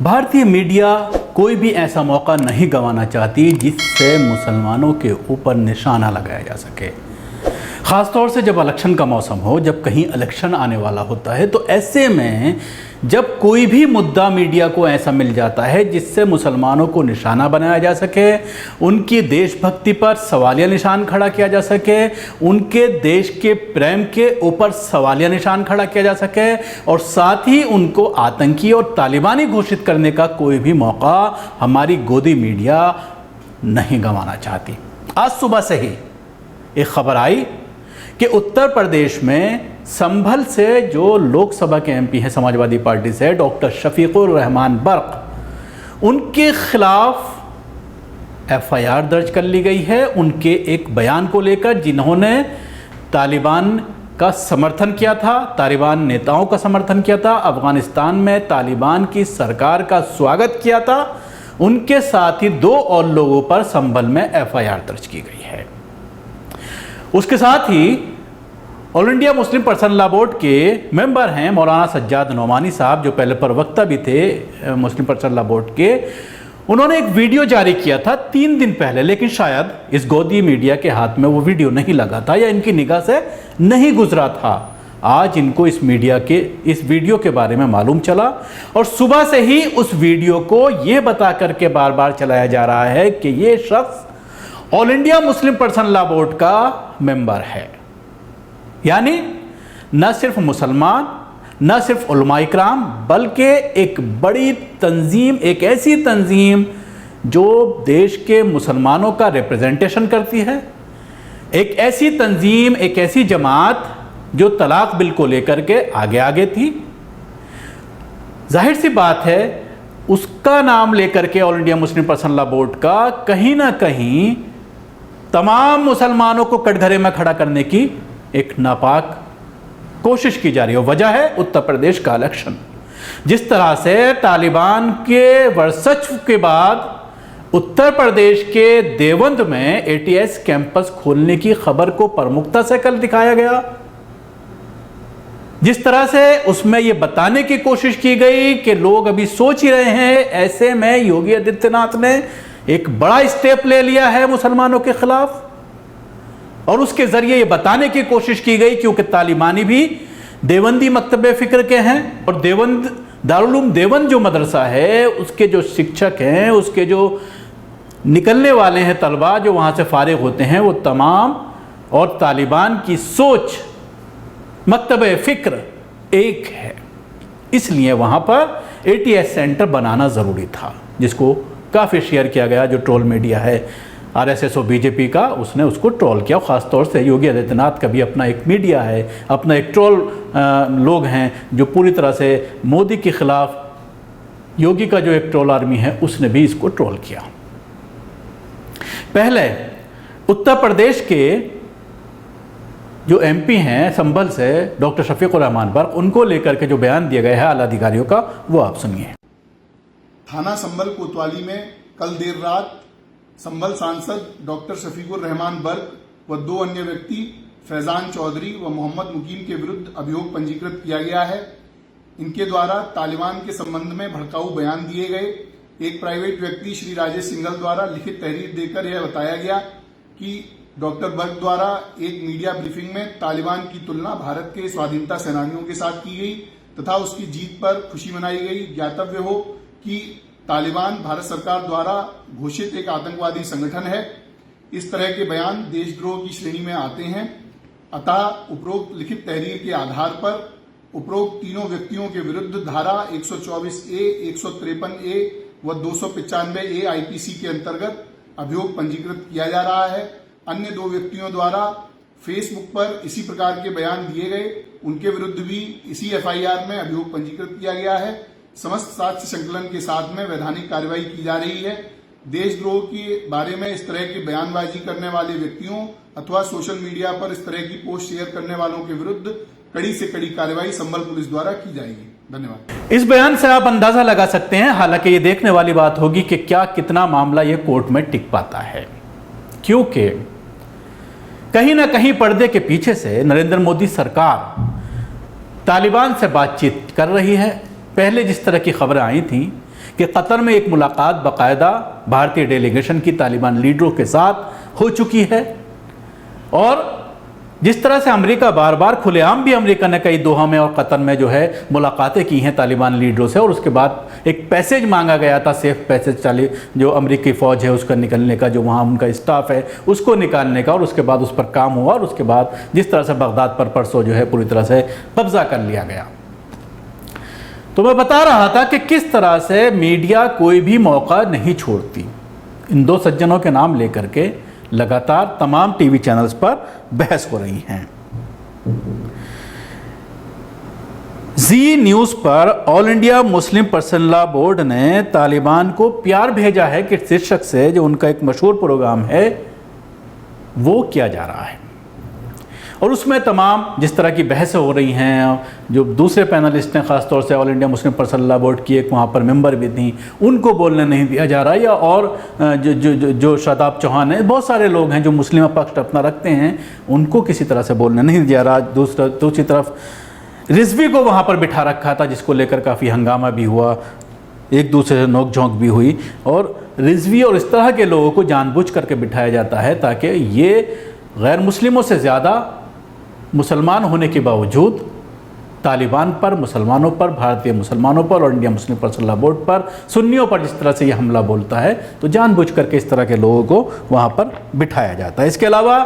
भारतीय मीडिया कोई भी ऐसा मौका नहीं गंवाना चाहती जिससे मुसलमानों के ऊपर निशाना लगाया जा सके। ख़ासतौर से जब इलेक्शन का मौसम हो, जब कहीं इलेक्शन आने वाला होता है, तो ऐसे में जब कोई भी मुद्दा मीडिया को ऐसा मिल जाता है जिससे मुसलमानों को निशाना बनाया जा सके, उनकी देशभक्ति पर सवालिया निशान खड़ा किया जा सके, उनके देश के प्रेम के ऊपर सवालिया निशान खड़ा किया जा सके और साथ ही उनको आतंकी और तालिबानी घोषित करने का कोई भी मौका हमारी गोदी मीडिया नहीं गंवाना चाहती। आज सुबह से ही एक खबर आई कि उत्तर प्रदेश में संभल से जो लोकसभा के एमपी हैं समाजवादी पार्टी से, डॉक्टर शफीकुर रहमान बर्क, उनके खिलाफ एफआईआर दर्ज कर ली गई है उनके एक बयान को लेकर, जिन्होंने तालिबान का समर्थन किया था, तालिबान नेताओं का समर्थन किया था, अफगानिस्तान में तालिबान की सरकार का स्वागत किया था। उनके साथ ही 2 और लोगों पर संभल में एफआईआर दर्ज की गई है। उसके साथ ही All India Muslim Personal Law Board के मेंबर हैं मौलाना सज्जाद नोमानी साहब, जो पहले प्रवक्ता भी थे मुस्लिम पर्सनल लॉ बोर्ड के। उन्होंने एक वीडियो जारी किया था 3 दिन पहले, लेकिन शायद इस गोदी मीडिया के हाथ में वो वीडियो नहीं लगा था या इनकी निगाह से नहीं गुजरा था। आज इनको इस वीडियो के बारे में मालूम चला और सुबह से ही उस वीडियो को ये बता करके बार बार चलाया जा रहा है कि ये शख्स all India Muslim Personal Law board का मेंबर है। यानी न सिर्फ मुसलमान, न सिर्फ उलमा इकराम, बल्कि एक बड़ी तंजीम, एक ऐसी तंजीम जो देश के मुसलमानों का रिप्रेजेंटेशन करती है, एक ऐसी तंजीम, एक ऐसी जमात जो तलाक बिल को लेकर के आगे आगे थी। जाहिर सी बात है उसका नाम लेकर के all India Muslim Personal Law board का कहीं ना कहीं तमाम मुसलमानों को कटघरे में खड़ा करने की एक नापाक कोशिश की जा रही है। वजह है उत्तर प्रदेश का इलेक्शन। जिस तरह से तालिबान के वर्चस्व के बाद उत्तर प्रदेश के देवबंद में एटीएस कैंपस खोलने की खबर को प्रमुखता से कल दिखाया गया, जिस तरह से उसमें यह बताने की कोशिश की गई कि लोग अभी सोच ही रहे हैं, ऐसे में योगी आदित्यनाथ ने एक बड़ा स्टेप ले लिया है मुसलमानों के खिलाफ और उसके जरिए ये बताने की कोशिश की गई, क्योंकि तालिबानी भी देवबंदी मकतबे फिक्र के हैं और दारुल उलूम देवबंद जो मदरसा है उसके जो शिक्षक हैं, उसके जो निकलने वाले हैं तलबा जो वहाँ से फारिग होते हैं, वो तमाम और तालिबान की सोच मकतबे फिक्र एक है। इसलिए वहाँ पर एटीएस सेंटर बनाना ज़रूरी था, जिसको काफ़ी शेयर किया गया। जो ट्रोल मीडिया है आरएसएस और बीजेपी का, उसने उसको ट्रोल किया। ख़ासतौर से योगी आदित्यनाथ का भी अपना एक मीडिया है, अपना एक ट्रोल लोग हैं जो पूरी तरह से मोदी के ख़िलाफ़, योगी का जो एक ट्रोल आर्मी है उसने भी इसको ट्रोल किया। पहले उत्तर प्रदेश के जो एमपी हैं संभल से डॉक्टर शफीकुर रहमान बर्क, उनको लेकर के जो बयान दिया गया है आला अधिकारियों का, वो आप सुनिए। थाना संभल कोतवाली में कल देर रात संभल सांसद डॉक्टर शफीकुर रहमान बर्क व 2 अन्य व्यक्ति फैजान चौधरी व मोहम्मद मुकीम के विरुद्ध अभियोग पंजीकृत किया गया है। इनके द्वारा तालिबान के संबंध में भड़काऊ बयान दिए गए। एक प्राइवेट व्यक्ति श्री राजेश सिंघल द्वारा लिखित तहरीर देकर यह बताया गया कि डॉक्टर बर्क द्वारा एक मीडिया ब्रीफिंग में तालिबान की तुलना भारत के स्वाधीनता सेनानियों के साथ की गई तथा उसकी जीत पर खुशी मनाई गई। ज्ञातव्य हो कि तालिबान भारत सरकार द्वारा घोषित एक आतंकवादी संगठन है। इस तरह के बयान देशद्रोह की श्रेणी में आते हैं। अतः उपरोक्त लिखित तहरीर के आधार पर उपरोक्त तीनों व्यक्तियों के विरुद्ध धारा 124A, 153A व 295A आईपीसी के अंतर्गत अभियोग पंजीकृत किया जा रहा है। अन्य 2 व्यक्तियों द्वारा फेसबुक पर इसी प्रकार के बयान दिए गए, उनके विरुद्ध भी इसी एफआईआर में अभियोग पंजीकृत किया गया है। समस्त साक्ष्य संकलन के साथ में वैधानिक कार्रवाई की जा रही है। देशद्रोह के बारे में इस तरह की बयानबाजी करने वाले व्यक्तियों अथवा सोशल मीडिया पर इस तरह की पोस्ट शेयर करने वालों के विरुद्ध कड़ी से कड़ी कार्रवाई संभल पुलिस द्वारा की जाएगी। धन्यवाद। इस बयान से आप अंदाजा लगा सकते हैं, हालांकि ये देखने वाली बात होगी कि क्या कितना मामला ये कोर्ट में टिक पाता है, क्योंकि कहीं ना कहीं पर्दे के पीछे से नरेंद्र मोदी सरकार तालिबान से बातचीत कर रही है। पहले जिस तरह की खबरें आई थी कि कतर में एक मुलाकात बाकायदा भारतीय डेलीगेशन की तालिबान लीडरों के साथ हो चुकी है। और जिस तरह से अमेरिका बार बार खुलेआम भी अमेरिका ने कई दोहा में और कतर में जो है मुलाकातें की हैं तालिबान लीडरों से, और उसके बाद एक पैसेज मांगा गया था, सेफ पैसेज जो अमेरिकी फ़ौज है उसका निकलने का, जो वहाँ उनका स्टाफ है उसको निकालने का, और उसके बाद उस पर काम हुआ, और उसके बाद जिस तरह से बगदाद पर परसों जो है पूरी तरह से कब्जा कर लिया गया। तो मैं बता रहा था कि किस तरह से मीडिया कोई भी मौका नहीं छोड़ती। इन दो सज्जनों के नाम लेकर के लगातार तमाम टीवी चैनल्स पर बहस हो रही हैं। जी न्यूज़ पर all India Muslim Personal Law board ने तालिबान को प्यार भेजा है कि शीर्षक से जो उनका एक मशहूर प्रोग्राम है वो किया जा रहा है, और उसमें तमाम जिस तरह की बहसें हो रही हैं, जो दूसरे पैनलिस्ट हैं ख़ासतौर से all India Muslim Personal Law board की एक वहाँ पर मेंबर भी थी, उनको बोलने नहीं दिया जा रहा, या और जो शादाब चौहान है, बहुत सारे लोग हैं जो मुस्लिम पक्ष अपना रखते हैं, उनको किसी तरह से बोलने नहीं दिया रहा। दूसरी तरफ रिजवी को वहाँ पर बिठा रखा था, जिसको लेकर काफ़ी हंगामा भी हुआ, एक दूसरे से नोक झोंक भी हुई, और रिजवी और इस तरह के लोगों को जानबूझ करके बिठाया जाता है ताकि ये गैर मुस्लिमों से ज़्यादा मुसलमान होने के बावजूद तालिबान पर, मुसलमानों पर, भारतीय मुसलमानों पर और India Muslim Personal Law board पर, सुन्नियों पर जिस तरह से ये हमला बोलता है, तो जानबूझ करके इस तरह के लोगों को वहाँ पर बिठाया जाता है। इसके अलावा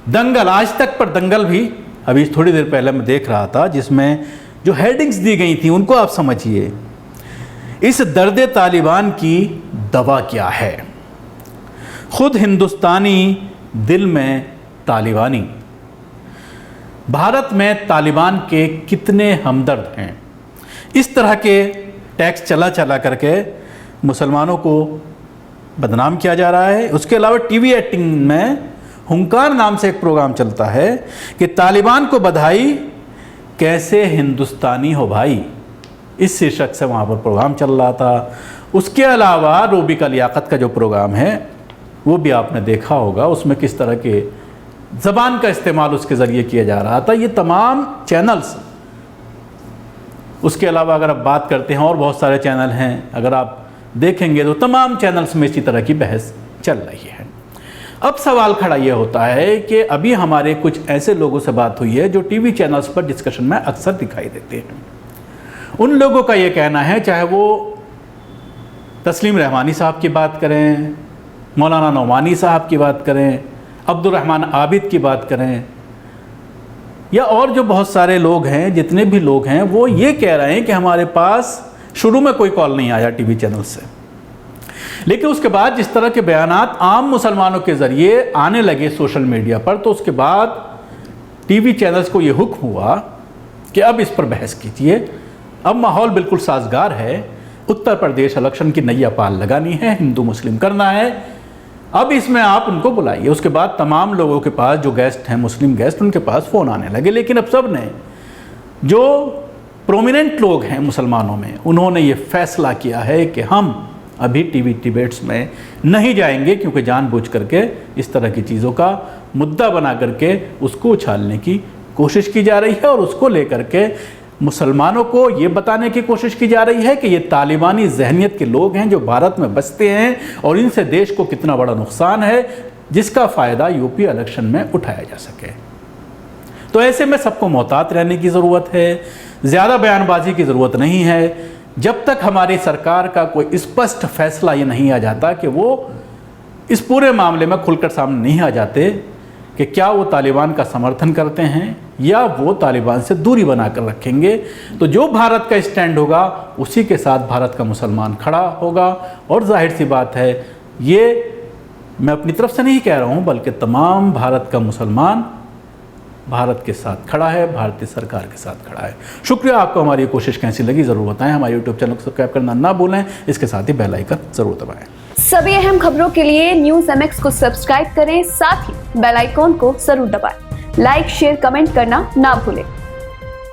दंगल, आज तक पर दंगल भी अभी थोड़ी देर पहले मैं देख रहा था, जिसमें जो हेडिंग्स दी गई थी उनको आप समझिए। इस दर्द तालिबान की दवा क्या है? खुद हिंदुस्तानी दिल में तालिबानी। भारत में तालिबान के कितने हमदर्द हैं। इस तरह के टैक्स चला चला करके मुसलमानों को बदनाम किया जा रहा है। उसके अलावा टीवी एक्टिंग में हुंकार नाम से एक प्रोग्राम चलता है कि तालिबान को बधाई, कैसे हिंदुस्तानी हो भाई, इस शीर्षक से वहाँ पर प्रोग्राम चल रहा था। उसके अलावा रूबी का लियाकत का जो प्रोग्राम है वो भी आपने देखा होगा, उसमें किस तरह के ज़बान का इस्तेमाल उसके ज़रिए किया जा रहा था। ये तमाम चैनल्स, उसके अलावा अगर आप बात करते हैं और बहुत सारे चैनल हैं, अगर आप देखेंगे तो तमाम चैनल्स में इसी तरह की बहस चल रही है। अब सवाल खड़ा ये होता है कि अभी हमारे कुछ ऐसे लोगों से बात हुई है जो टीवी चैनल्स पर डिस्कशन में अक्सर दिखाई देते हैं। उन लोगों का ये कहना है, चाहे वो तस्लीम रहमानी साहब की बात करें, मौलाना नौमानी साहब की बात करें, अब्दुल रहमान आबिद की बात करें, या और जो बहुत सारे लोग हैं, जितने भी लोग हैं, वो ये कह रहे हैं कि हमारे पास शुरू में कोई कॉल नहीं आया टीवी चैनल से, लेकिन उसके बाद जिस तरह के बयानात आम मुसलमानों के ज़रिए आने लगे सोशल मीडिया पर, तो उसके बाद टीवी चैनल्स को ये हुक्म हुआ कि अब इस पर बहस कीजिए। अब माहौल बिल्कुल साजगार है, उत्तर प्रदेश इलेक्शन की नैया पाल लगानी है, हिंदू मुस्लिम करना है, अब इसमें आप उनको बुलाइए। उसके बाद तमाम लोगों के पास जो गेस्ट हैं, मुस्लिम गेस्ट, उनके पास फ़ोन आने लगे। लेकिन अब सब ने, जो प्रोमिनेंट लोग हैं मुसलमानों में, उन्होंने ये फैसला किया है कि हम अभी टीवी डिबेट्स में नहीं जाएंगे, क्योंकि जानबूझ करके इस तरह की चीज़ों का मुद्दा बना करके उसको उछालने की कोशिश की जा रही है, और उसको लेकर के मुसलमानों को ये बताने की कोशिश की जा रही है कि ये तालिबानी जहनियत के लोग हैं जो भारत में बसते हैं, और इनसे देश को कितना बड़ा नुकसान है, जिसका फ़ायदा यूपी इलेक्शन में उठाया जा सके। तो ऐसे में सबको मोहतात रहने की ज़रूरत है, ज़्यादा बयानबाजी की ज़रूरत नहीं है। जब तक हमारी सरकार का कोई स्पष्ट फैसला ये नहीं आ जाता कि वो इस पूरे मामले में खुलकर सामने नहीं आ जाते कि क्या वो तालिबान का समर्थन करते हैं या वो तालिबान से दूरी बनाकर रखेंगे, तो जो भारत का स्टैंड होगा उसी के साथ भारत का मुसलमान खड़ा होगा। और जाहिर सी बात है, ये मैं अपनी तरफ से नहीं कह रहा हूँ, बल्कि तमाम भारत का मुसलमान भारत के साथ खड़ा है, भारतीय सरकार के साथ खड़ा है। शुक्रिया। आपको हमारी ये कोशिश कैसी लगी ज़रूर बताएं। हमारे यूट्यूब चैनल को सब्सक्राइब करना ना भूलें, इसके साथ ही बेल आइकन ज़रूर दबाएं। सभी अहम खबरों के लिए न्यूज़ MX को सब्सक्राइब करें, साथ ही बेल आइकॉन को जरूर दबाएं। लाइक, शेयर, कमेंट करना ना भूलें।